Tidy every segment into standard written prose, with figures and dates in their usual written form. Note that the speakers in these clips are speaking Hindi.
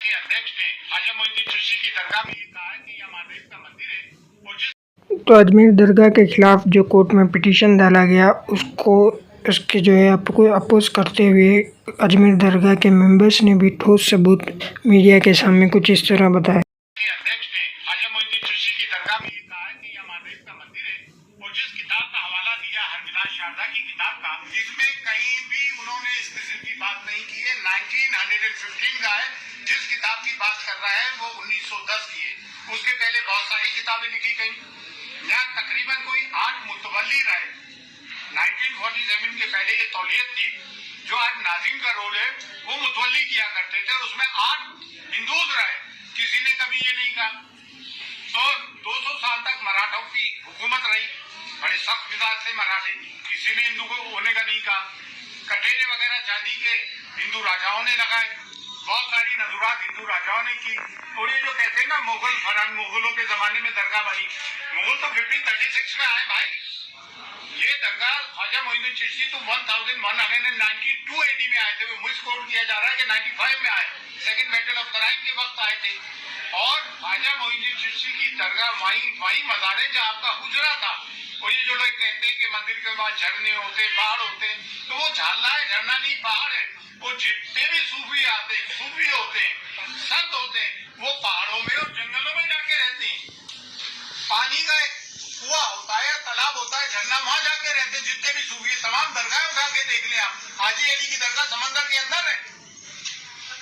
के अध्यक्ष ने ख्वाजा मोइनुद्दीन चिश्ती की दरगाह में ये कहा है कि यह महादेव का मंदिर है और जिस तो अजमेर दरगाह के खिलाफ जो कोर्ट में पिटीशन डाला गया उसके जो है आपको अपोज करते हुए अजमेर दरगाह के मेंबर्स ने भी ठोस सबूत मीडिया के सामने कुछ इस तरह बताया। अध्यक्ष ने ख्वाजा मोइनुद्दीन चिश्ती की दरगाह में ये कहा है कि यह महादेव का मंदिर है और जिस किताब का हवाला दिया हरविलास शारदा की किताब का, इसमें कहीं भी उन्होंने इस किस्म की बात नहीं की है। 1915 का है जिस किताब की बात कर रहा है वो 1910 की है। उसके पहले बहुत सारी किताबें लिखी गई। यहाँ तकरीबन कोई 8 मुतवल्ली रहे। 1947 के पहले ये तौलियत थी जो आज नाजिम का रोल है, वो मुतवल्ली किया करते थे और उसमें 8 हिंदूज रहे। किसी ने कभी ये नहीं कहा। तो 200 साल तक मराठों की हुकूमत रही, बड़े सख्त मिजाज थे मराठे, किसी ने हिंदू को होने का नहीं कहा। कटेरे वगैरह चांदी के हिंदू राजाओं ने लगाए, बहुत सारी नजुरात हिंदू राजाओं ने की। और ये जो कहते हैं ना मुगलों के जमाने में दरगाह बनी, मुगल तो 1536 में आए भाई। ये दरगाह ख्वाजा मोइनुद्दीन चिश्ती तो 1192 AD में आए थे। वो मिस कोट किया जा रहा है कि 95 में आए, सेकंड बैटल ऑफ तराइन के वक्त आए थे। और ख्वाजा मोइनुद्दीन चिश्ती की दरगाह वही मज़ार है जहाँ आपका हुजरा था। और ये जो लोग कहते हैं कि मंदिर के बाद झरने होते, पहाड़ होते, तो वो झाला है, झरना नहीं पहाड़ है। वो जितने भी सूफी आते हैं, सूफी होते हैं, संत होते हैं, वो पहाड़ों में और जंगलों में जाके रहते हैं। पानी का एक कुआं होता है, तालाब होता है, झरना, वहां जाके रहते हैं। जितने भी सूफी, तमाम दरगाह उठा के देख लें आप। हाजी अली की दरगाह समंदर के अंदर है।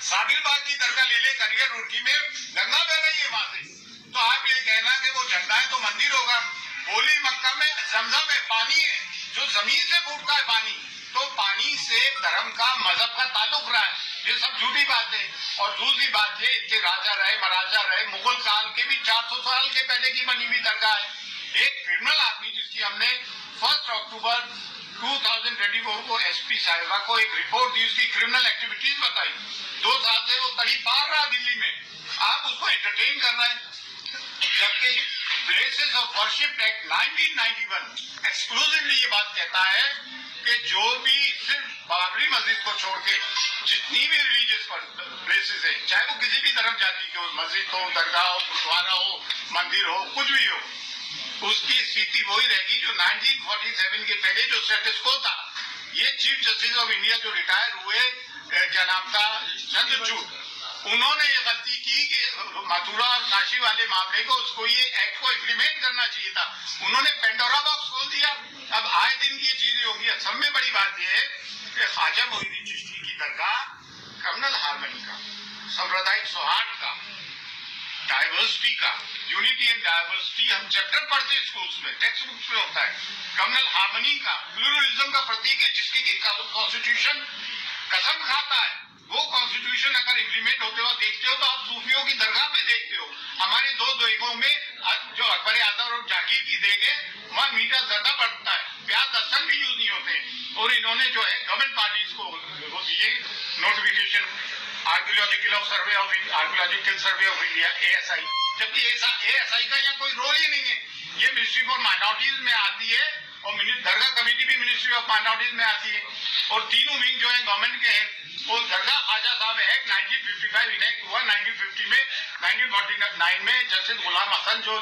साबिल बाग की दरगाह ले ले करिए, रुड़की में गंगा बह रही है वहां से। तो आप ये कहना कि वो झरना है तो मंदिर होगा। होली मक्का में जमजम है, पानी है जो जमीन से फूटता है पानी। तो पानी से धर्म का, मजहब का ताल्लुक रहा है, ये सब झूठी बात है। और दूसरी बात ये कि राजा रहे, महाराजा रहे, मुगल काल के भी 400 साल के पहले की बनी हुई दरगाह है। एक क्रिमिनल आदमी जिसकी हमने 1 अक्टूबर 2024 को SP साहिबा को एक रिपोर्ट दी, उसकी क्रिमिनल एक्टिविटीज बताई। 2 साल से वो तड़ी पार रहा दिल्ली में, आप उसको एंटरटेन कर रहे हैं। जबकि places of worship act 1991 exclusively ये बात कहता है कि जो भी सिर्फ बाबरी मस्जिद को छोड़ के जितनी भी रिलीजियस प्लेसेस है, चाहे वो किसी भी धर्म जाति की हो, मस्जिद हो, दरगाह हो, गुरुद्वारा हो, मंदिर हो, कुछ भी हो, उसकी स्थिति वही रहेगी जो 1947 के पहले जो स्टेटस को था। ये चीफ जस्टिस ऑफ इंडिया जो रिटायर हुए, क्या नाम था, चंद्रचूड़, उन्होंने ये गलती की कि मथुरा और काशी वाले मामले को, उसको ये एक्ट को इम्प्लीमेंट करना चाहिए था। उन्होंने पेंडोरा बॉक्स खोल दिया। अब आए दिन की ये चीजें होगी। सब में बड़ी बात यह है कि ख्वाजा मोइनुद्दीन चिश्ती की दरगाह कम्युनल हार्मनी का, सांप्रदायिक सौहार्द का, डाइवर्सिटी का, यूनिटी एंड डाइवर्सिटी हम चैप्टर पढ़ते हैं स्कूल्स में, टेक्स्ट बुक्स में होता है। कम्युनल हार्मनी का, प्लूरलिज्म का प्रतीक है, जिसकी कॉन्स्टिट्यूशन कसम खाता है। वो कॉन्स्टिट्यूशन अगर इम्प्लीमेंट होते हुए देखते हो तो आप सूफियों की दरगाह में देखते हो। हमारे 2 देगों में जो अकबर आदम और जागीर की देग है, वहाँ मीठा ज्यादा बढ़ता है, प्याज लहसुन भी यूज नहीं होते। और इन्होंने जो है गवर्नमेंट पार्टीज को वो दिए notification, archaeological survey of India ASI, जबकि ASI का यहाँ कोई रोल ही नहीं है। ये मिनिस्ट्री फॉर माइनॉरिटीज में आती है और दरगाह कमेटी भी मिनिस्ट्री ऑफ माइनॉरिटीज में आती है। और तीनों विंग जो है गवर्नमेंट के हैं। वो दरगाह ख्वाजा साहब एक्ट 1955 इनेक्ट हुआ 1950 में। 1949 में जस्टिस गुलाम हसन जो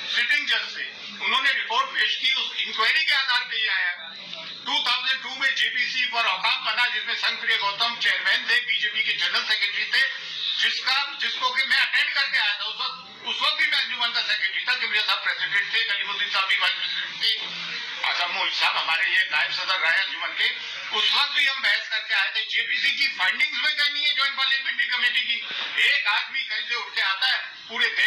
सिटिंग जज थे, उन्होंने रिपोर्ट पेश की, उस इंक्वायरी के आधार पर ये आया। 2002 में JPC फॉर औकाफ बना, जिसमें संगप्रिय गौतम चेयरमैन थे, बीजेपी के जनरल सेक्रेटरी थे, जिसको कि मैं अटेंड करके आया था। उस वक्त भी मैं अंजुमन का सेक्रेटरी था, कि साहब प्रेसिडेंट थे, कलीमुद्दीन साहब भी वाइस प्रेसिडेंट थे, आजम मौलवी साहब हमारे ये नायब सदर रहे अंजुमन के। उस वक्त भी हम बहस करके आए थे। JPC की फाइंडिंग्स में कहीं नहीं है, ज्वाइंट पार्लियामेंट्री कमेटी की। एक आदमी कहीं से उठ के आता है, पूरे